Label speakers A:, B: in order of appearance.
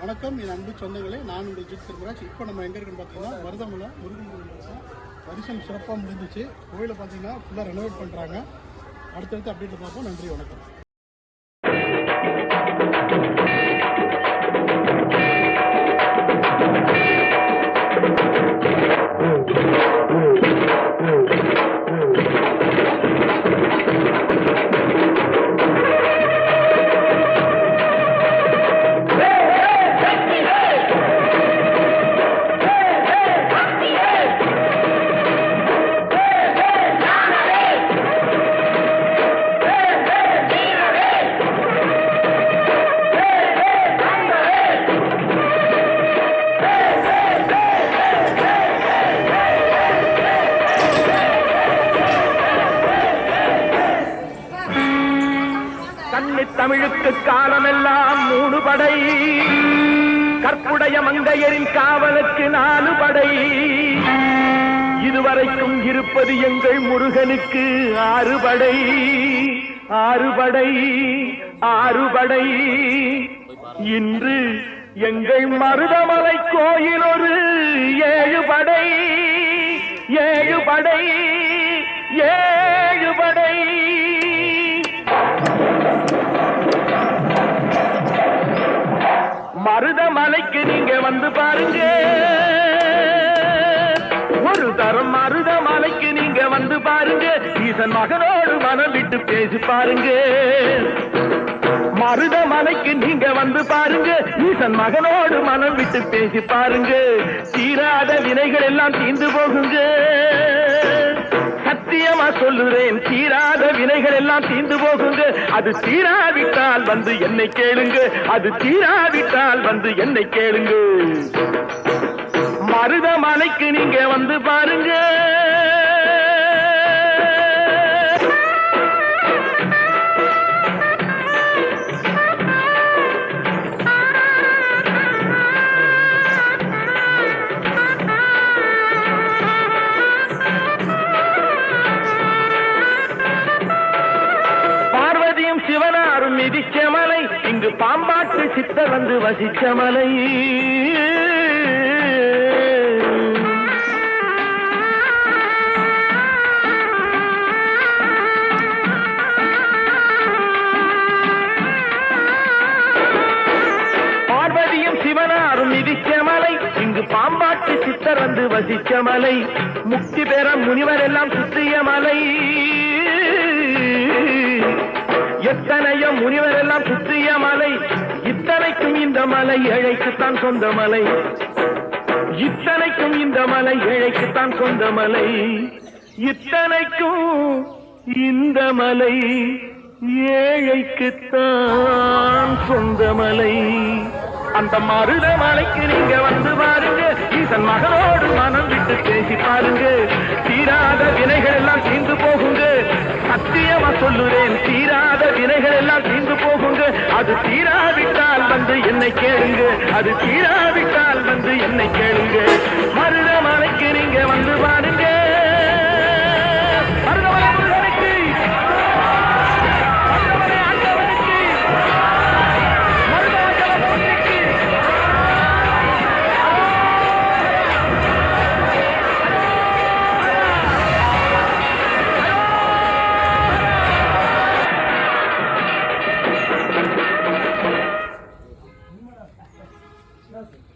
A: வணக்கம் என் அன்பு சொந்தங்களே, நான் உங்கள் ஜித் திருமராஜ். இப்போ நம்ம எங்கே இருக்குன்னு பார்த்தீங்கன்னா மருதமலை முருகன் கோவில் இருக்கோம். தரிசனம் சிறப்பாக முடிஞ்சிச்சு. கோயிலை பார்த்தீங்கன்னா ஃபுல்லாக ரெனோவேட் பண்ணுறாங்க. அடுத்தடுத்து அப்டேட் பார்ப்போம். நன்றி, வணக்கம்.
B: தமிழுக்கு காலமெல்லாம் 3 படை, கற்புடைய மங்கையரின் காவலுக்கு 4 படை, இதுவரைக்கும் இருப்பது எங்கள் முருகனுக்கு 6 படை. 6 படை 6 படை. இன்று எங்கள் மருதமலை கோயில் ஒரு 7 படை. 7 படை 7 படை. மருதமலைக்கு நீங்க வந்து பாருங்க, ஒரு தரம் மருதமலைக்கு நீங்க வந்து பாருங்க. ஈசன் மகனோடு மனம் விட்டு பேசி பாருங்க. மருதமலைக்கு நீங்க வந்து பாருங்க, ஈசன் மகனோடு மனம் விட்டு பேசி பாருங்க. தீராத வினைகள் எல்லாம் தீர்ந்து போகுங்க. சத்தியமா சொல்லுறேன், தீராத வினைகள் எல்லாம் தீர்ந்து போகுங்க. அது தீராவிட்டால் வந்து என்னை கேளுங்க. அது தீராவிட்டால் வந்து என்னை கேளுங்க. மருதமலைக்கு நீங்க வந்து பாருங்க. சிவனாரும் மிதிச்ச மலை, இங்கு பாம்பாட்டு சித்தர் வந்து வசிச்ச மலை. பார்வதியும் சிவனாரும் மிதிச்ச மலை, இங்கு பாம்பாட்டு சித்தர் வந்து வசிச்ச மலை. முக்தி பெற முனிவர் எல்லாம் சுற்றிய மலை. எத்தனையோ முனிவர் எல்லாம் சுற்றிய மலை. இத்தனைக்கும் இந்த மலை ஏழைக்குத்தான் சொந்த மலை. இத்தனைக்கும் இந்த மலை ஏழைக்குத்தான் சொந்த மலை. இத்தனைக்கும் இந்த மலை ஏழைக்குத்தான் சொந்த மலை. அந்த மருதமலைக்கு நீங்க வந்து பாருங்க. ஈசன் மகனோடு மனம் விட்டு பேசி பாருங்க. தீராத வினைகள் எல்லாம் தீர்ந்து போகுங்க. சத்தியமா சொல்லுறேன், தீராத வினைகள் எல்லாம் தீர்ந்து போகுங்க. அது தீராவிட்டால் வந்து என்னை கேளுங்க. அது தீராவிட்டால் வந்து என்னை கேளுங்க. மருதமலைக்கு நீங்க வந்து பாருங்க. Nothing.